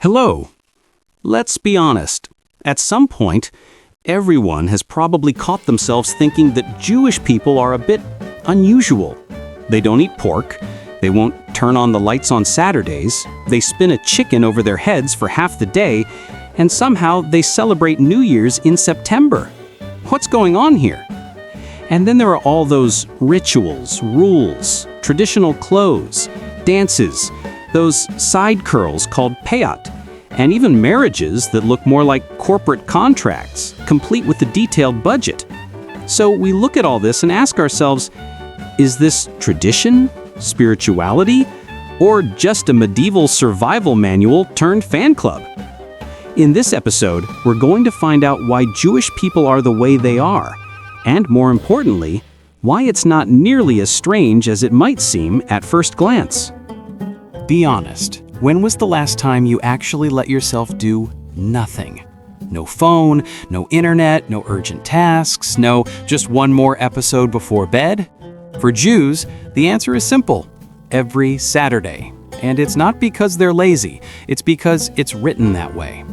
Hello. Let's be honest. At some point, everyone has probably caught themselves thinking that Jewish people are a bit unusual. They don't eat pork, they won't turn on the lights on Saturdays, they spin a chicken over their heads for half the day, and somehow they celebrate New Year's in September. What's going on here? And then there are all those rituals, rules, traditional clothes, dances, those side curls called payat, and even marriages that look more like corporate contracts, complete with a detailed budget. So we look at all this and ask ourselves, is this tradition, spirituality, or just a medieval survival manual turned fan club? In this episode, we're going to find out why Jewish people are the way they are, and more importantly, why it's not nearly as strange as it might seem at first glance. Be honest, when was the last time you actually let yourself do nothing? No phone, no internet, no urgent tasks, no just one more episode before bed? For Jews, the answer is simple: every Saturday. And it's not because they're lazy, it's because it's written that way.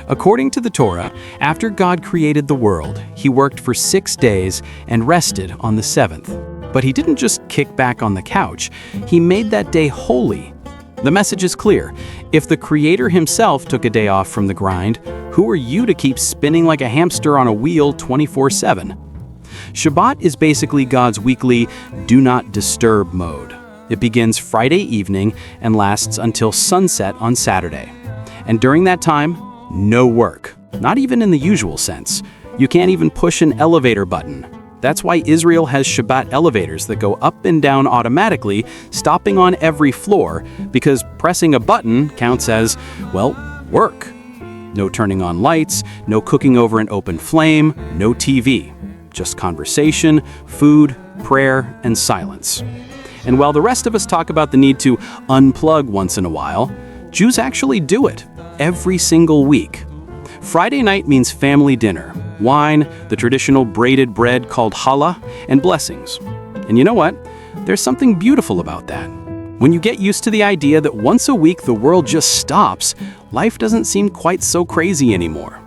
According to the Torah, after God created the world, he worked for 6 days and rested on the seventh. But he didn't just kick back on the couch, he made that day holy. The message is clear. If the Creator himself took a day off from the grind, who are you to keep spinning like a hamster on a wheel 24/7? Shabbat is basically God's weekly do not disturb mode. It begins Friday evening and lasts until sunset on Saturday. And during that time, no work, not even in the usual sense. You can't even push an elevator button. That's why Israel has Shabbat elevators that go up and down automatically, stopping on every floor, because pressing a button counts as, well, work. No turning on lights, no cooking over an open flame, no TV. Just conversation, food, prayer, and silence. And while the rest of us talk about the need to unplug once in a while, Jews actually do it every single week. Friday night means family dinner, wine, the traditional braided bread called challah, and blessings. And you know what? There's something beautiful about that. When you get used to the idea that once a week the world just stops, life doesn't seem quite so crazy anymore.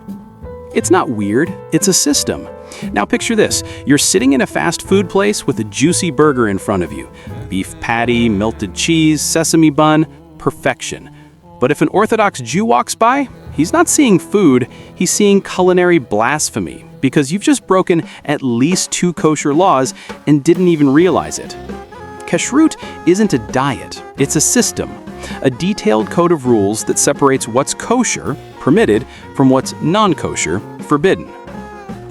It's not weird, it's a system. Now picture this, you're sitting in a fast food place with a juicy burger in front of you. Beef patty, melted cheese, sesame bun, perfection. But if an Orthodox Jew walks by, he's not seeing food, he's seeing culinary blasphemy, because you've just broken at least 2 kosher laws and didn't even realize it. Kashrut isn't a diet, it's a system, a detailed code of rules that separates what's kosher, permitted, from what's non-kosher, forbidden.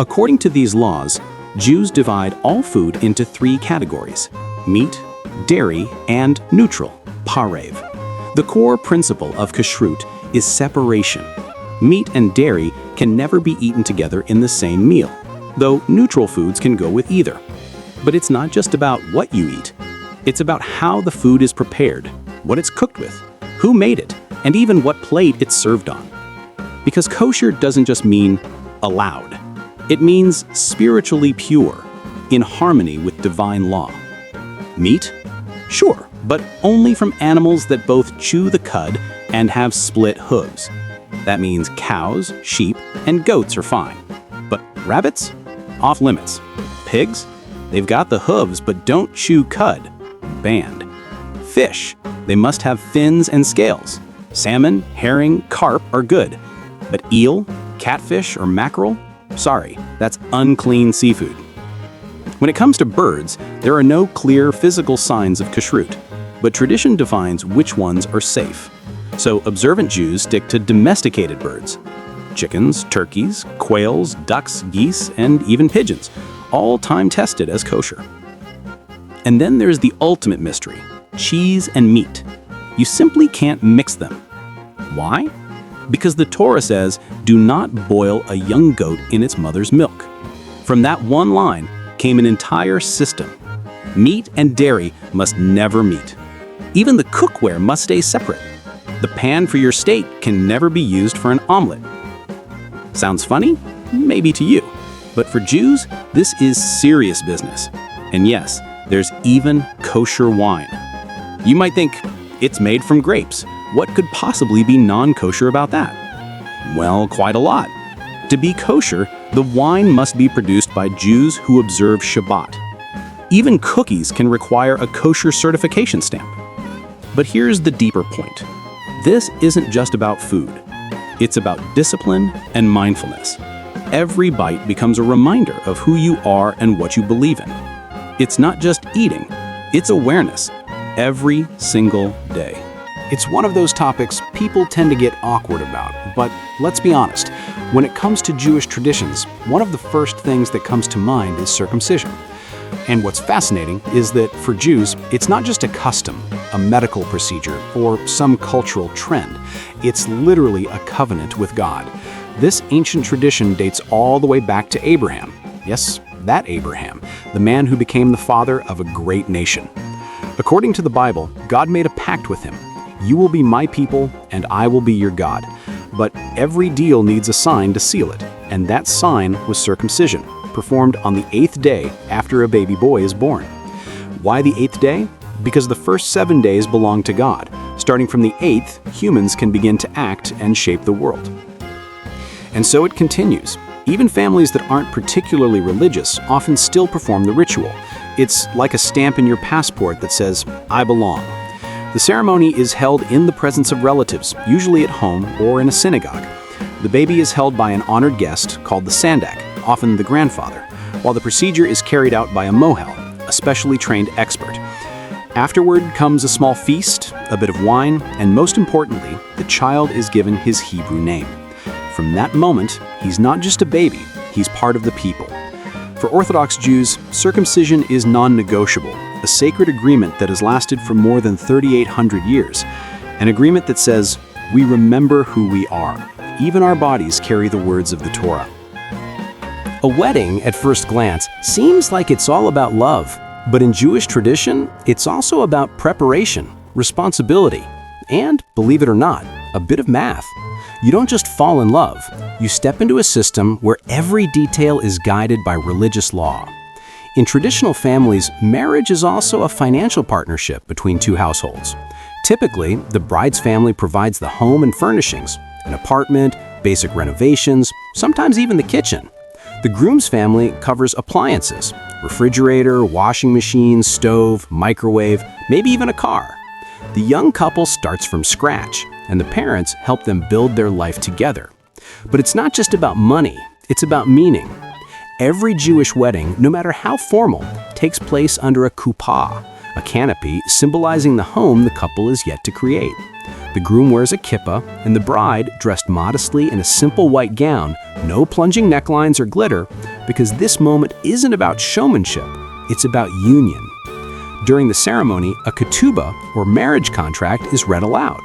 According to these laws, Jews divide all food into 3 categories: meat, dairy, and neutral, parev. The core principle of kashrut is separation. Meat and dairy can never be eaten together in the same meal, though neutral foods can go with either. But it's not just about what you eat. It's about how the food is prepared, what it's cooked with, who made it, and even what plate it's served on. Because kosher doesn't just mean allowed. It means spiritually pure, in harmony with divine law. Meat? Sure, but only from animals that both chew the cud and have split hooves. That means cows, sheep, and goats are fine. But rabbits? Off limits. Pigs? They've got the hooves but don't chew cud. Banned. Fish? They must have fins and scales. Salmon, herring, carp are good. But eel, catfish, or mackerel? Sorry, that's unclean seafood. When it comes to birds, there are no clear physical signs of kashrut, but tradition defines which ones are safe. So observant Jews stick to domesticated birds: chickens, turkeys, quails, ducks, geese, and even pigeons, all time-tested as kosher. And then there's the ultimate mystery: cheese and meat. You simply can't mix them. Why? Because the Torah says, do not boil a young goat in its mother's milk. From that one line came an entire system. Meat and dairy must never meet. Even the cookware must stay separate. The pan for your steak can never be used for an omelet. Sounds funny? Maybe to you. But for Jews, this is serious business. And yes, there's even kosher wine. You might think, it's made from grapes. What could possibly be non-kosher about that? Well, quite a lot. To be kosher, the wine must be produced by Jews who observe Shabbat. Even cookies can require a kosher certification stamp. But here's the deeper point. This isn't just about food. It's about discipline and mindfulness. Every bite becomes a reminder of who you are and what you believe in. It's not just eating, it's awareness, every single day. It's one of those topics people tend to get awkward about, but let's be honest, when it comes to Jewish traditions, one of the first things that comes to mind is circumcision. And what's fascinating is that for Jews, it's not just a custom, a medical procedure, or some cultural trend. It's literally a covenant with God. This ancient tradition dates all the way back to Abraham. Yes, that Abraham, the man who became the father of a great nation. According to the Bible, God made a pact with him. You will be my people, and I will be your God. But every deal needs a sign to seal it, and that sign was circumcision, performed on the 8th day after a baby boy is born. Why the 8th day? Because the first 7 days belong to God. Starting from the 8th, humans can begin to act and shape the world. And so it continues. Even families that aren't particularly religious often still perform the ritual. It's like a stamp in your passport that says, "I belong." The ceremony is held in the presence of relatives, usually at home or in a synagogue. The baby is held by an honored guest called the sandak, often the grandfather, while the procedure is carried out by a mohel, a specially trained expert. Afterward comes a small feast, a bit of wine, and most importantly, the child is given his Hebrew name. From that moment, he's not just a baby, he's part of the people. For Orthodox Jews, circumcision is non-negotiable, a sacred agreement that has lasted for more than 3,800 years. An agreement that says, we remember who we are. Even our bodies carry the words of the Torah. A wedding, at first glance, seems like it's all about love. But in Jewish tradition, it's also about preparation, responsibility, and, believe it or not, a bit of math. You don't just fall in love, you step into a system where every detail is guided by religious law. In traditional families, marriage is also a financial partnership between two households. Typically, the bride's family provides the home and furnishings, an apartment, basic renovations, sometimes even the kitchen. The groom's family covers appliances, refrigerator, washing machine, stove, microwave, maybe even a car. The young couple starts from scratch, and the parents help them build their life together. But it's not just about money, it's about meaning. Every Jewish wedding, no matter how formal, takes place under a kuppah, a canopy symbolizing the home the couple is yet to create. The groom wears a kippah, and the bride, dressed modestly in a simple white gown, no plunging necklines or glitter, because this moment isn't about showmanship, it's about union. During the ceremony, a ketubah, or marriage contract, is read aloud.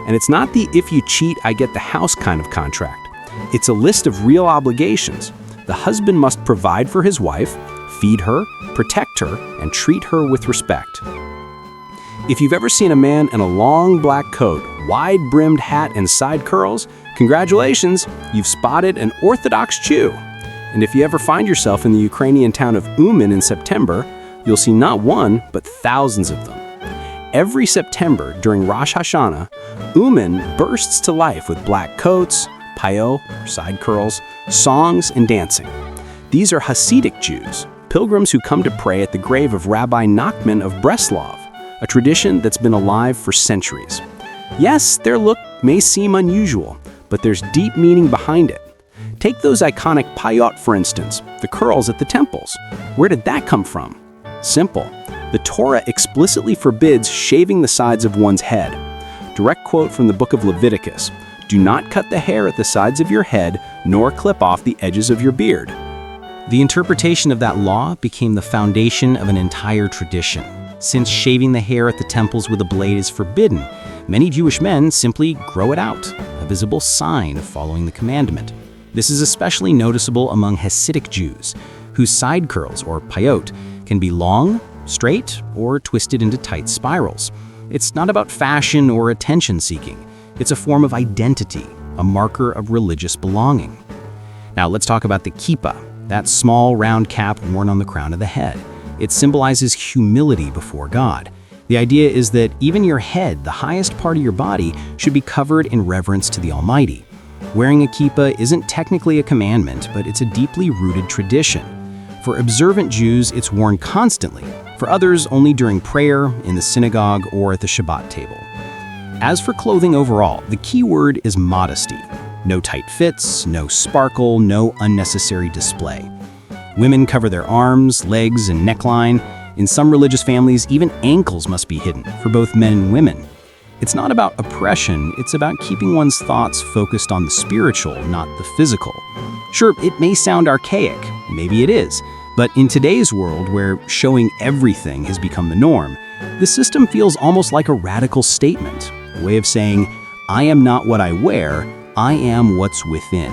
And it's not the "if you cheat, I get the house" kind of contract. It's a list of real obligations. The husband must provide for his wife, feed her, protect her, and treat her with respect. If you've ever seen a man in a long black coat, wide-brimmed hat, and side curls, congratulations, you've spotted an Orthodox Jew. And if you ever find yourself in the Ukrainian town of Uman in September, you'll see not one, but thousands of them. Every September during Rosh Hashanah, Uman bursts to life with black coats, payot, or side curls, songs, and dancing. These are Hasidic Jews, pilgrims who come to pray at the grave of Rabbi Nachman of Breslov, a tradition that's been alive for centuries. Yes, their look may seem unusual, but there's deep meaning behind it. Take those iconic payot, for instance, the curls at the temples. Where did that come from? Simple. The Torah explicitly forbids shaving the sides of one's head. Direct quote from the book of Leviticus: "Do not cut the hair at the sides of your head, nor clip off the edges of your beard." The interpretation of that law became the foundation of an entire tradition. Since shaving the hair at the temples with a blade is forbidden, many Jewish men simply grow it out, a visible sign of following the commandment. This is especially noticeable among Hasidic Jews, whose side curls, or payot, can be long, straight, or twisted into tight spirals. It's not about fashion or attention-seeking. It's a form of identity, a marker of religious belonging. Now let's talk about the kippah, that small round cap worn on the crown of the head. It symbolizes humility before God. The idea is that even your head, the highest part of your body, should be covered in reverence to the Almighty. Wearing a kippah isn't technically a commandment, but it's a deeply rooted tradition. For observant Jews, it's worn constantly. For others, only during prayer, in the synagogue, or at the Shabbat table. As for clothing overall, the key word is modesty. No tight fits, no sparkle, no unnecessary display. Women cover their arms, legs, and neckline. In some religious families, even ankles must be hidden for both men and women. It's not about oppression, it's about keeping one's thoughts focused on the spiritual, not the physical. Sure, it may sound archaic, maybe it is, but in today's world where showing everything has become the norm, the system feels almost like a radical statement, a way of saying, I am not what I wear, I am what's within.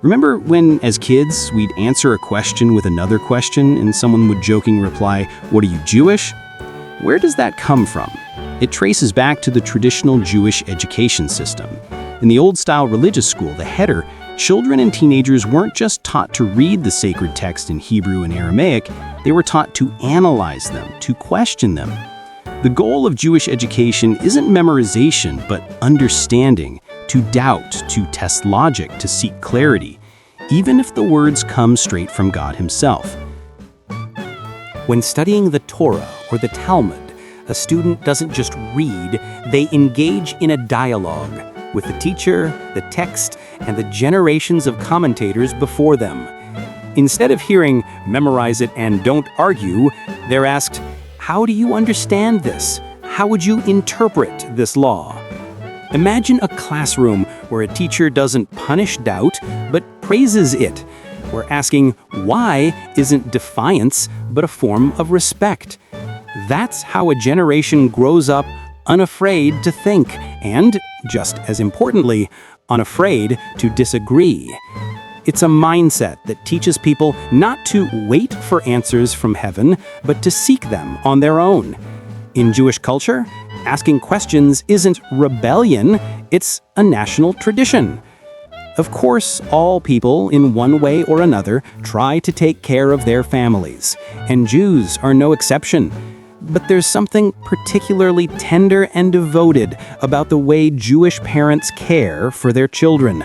Remember when, as kids, we'd answer a question with another question and someone would jokingly reply, "What are you, Jewish?" Where does that come from? It traces back to the traditional Jewish education system. In the old-style religious school, the heder, children and teenagers weren't just taught to read the sacred text in Hebrew and Aramaic, they were taught to analyze them, to question them. The goal of Jewish education isn't memorization, but understanding, to doubt, to test logic, to seek clarity, even if the words come straight from God Himself. When studying the Torah or the Talmud, a student doesn't just read, they engage in a dialogue with the teacher, the text, and the generations of commentators before them. Instead of hearing, memorize it and don't argue, they're asked, how do you understand this? How would you interpret this law? Imagine a classroom where a teacher doesn't punish doubt, but praises it, where asking why isn't defiance, but a form of respect. That's how a generation grows up unafraid to think, and, just as importantly, unafraid to disagree. It's a mindset that teaches people not to wait for answers from heaven, but to seek them on their own. In Jewish culture, asking questions isn't rebellion, it's a national tradition. Of course, all people, in one way or another, try to take care of their families, and Jews are no exception. But there's something particularly tender and devoted about the way Jewish parents care for their children.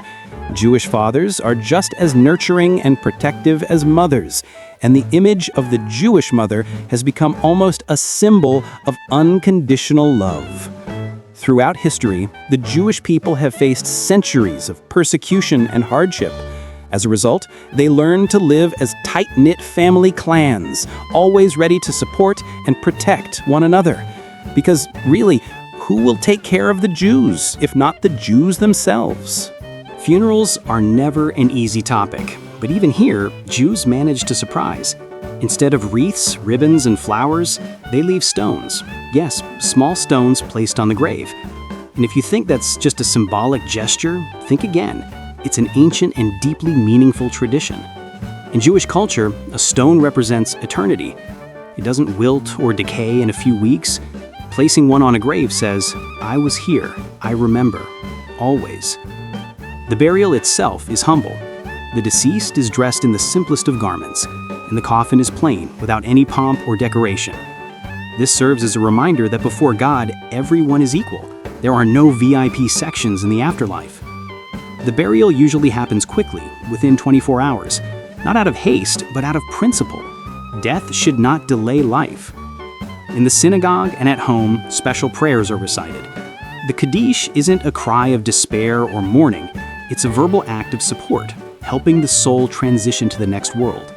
Jewish fathers are just as nurturing and protective as mothers, and the image of the Jewish mother has become almost a symbol of unconditional love. Throughout history, the Jewish people have faced centuries of persecution and hardship. As a result, they learned to live as tight-knit family clans, always ready to support and protect one another. Because really, who will take care of the Jews, if not the Jews themselves? Funerals are never an easy topic, but even here, Jews manage to surprise. Instead of wreaths, ribbons, and flowers, they leave stones. Yes, small stones placed on the grave. And if you think that's just a symbolic gesture, think again. It's an ancient and deeply meaningful tradition. In Jewish culture, a stone represents eternity. It doesn't wilt or decay in a few weeks. Placing one on a grave says, I was here, I remember, always. The burial itself is humble. The deceased is dressed in the simplest of garments, and the coffin is plain, without any pomp or decoration. This serves as a reminder that before God, everyone is equal. There are no VIP sections in the afterlife. The burial usually happens quickly, within 24 hours, not out of haste, but out of principle. Death should not delay life. In the synagogue and at home, special prayers are recited. The Kaddish isn't a cry of despair or mourning. It's a verbal act of support, helping the soul transition to the next world.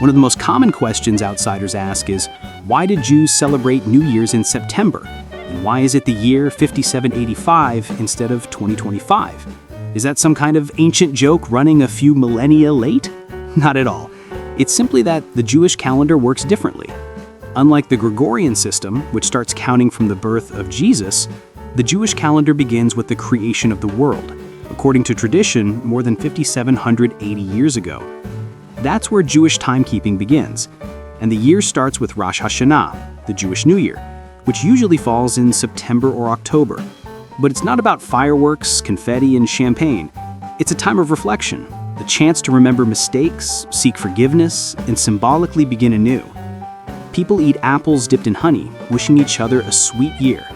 One of the most common questions outsiders ask is, why did Jews celebrate New Year's in September? And why is it the year 5785 instead of 2025? Is that some kind of ancient joke running a few millennia late? Not at all. It's simply that the Jewish calendar works differently. Unlike the Gregorian system, which starts counting from the birth of Jesus, the Jewish calendar begins with the creation of the world, according to tradition, more than 5,780 years ago. That's where Jewish timekeeping begins, and the year starts with Rosh Hashanah, the Jewish New Year, which usually falls in September or October. But it's not about fireworks, confetti, and champagne. It's a time of reflection, the chance to remember mistakes, seek forgiveness, and symbolically begin anew. People eat apples dipped in honey, wishing each other a sweet year.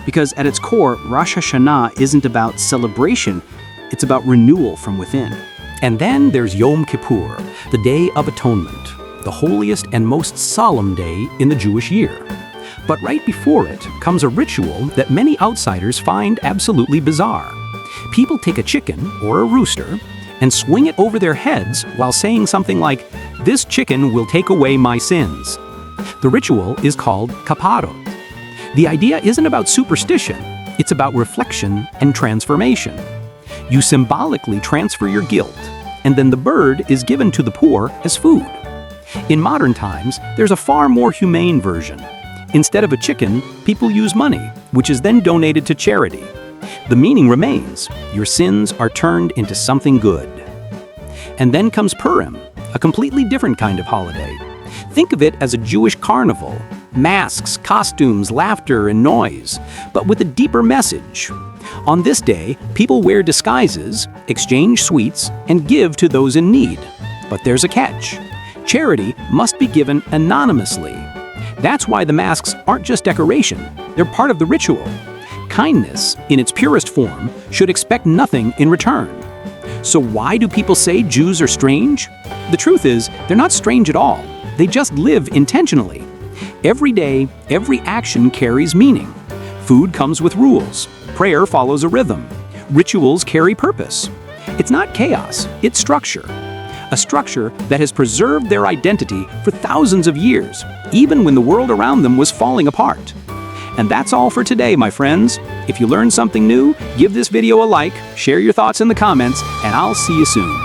Because at its core, Rosh Hashanah isn't about celebration, it's about renewal from within. And then there's Yom Kippur, the Day of Atonement, the holiest and most solemn day in the Jewish year. But right before it comes a ritual that many outsiders find absolutely bizarre. People take a chicken or a rooster and swing it over their heads while saying something like, "This chicken will take away my sins." The ritual is called kaparot. The idea isn't about superstition, it's about reflection and transformation. You symbolically transfer your guilt, and then the bird is given to the poor as food. In modern times, there's a far more humane version. Instead of a chicken, people use money, which is then donated to charity. The meaning remains. Your sins are turned into something good. And then comes Purim, a completely different kind of holiday. Think of it as a Jewish carnival. Masks, costumes, laughter, and noise, but with a deeper message. On this day, people wear disguises, exchange sweets, and give to those in need. But there's a catch. Charity must be given anonymously. That's why the masks aren't just decoration, they're part of the ritual. Kindness, in its purest form, should expect nothing in return. So why do people say Jews are strange? The truth is, they're not strange at all. They just live intentionally. Every day, every action carries meaning. Food comes with rules. Prayer follows a rhythm. Rituals carry purpose. It's not chaos, it's structure. A structure that has preserved their identity for thousands of years, even when the world around them was falling apart. And that's all for today, my friends. If you learned something new, give this video a like, share your thoughts in the comments, and I'll see you soon.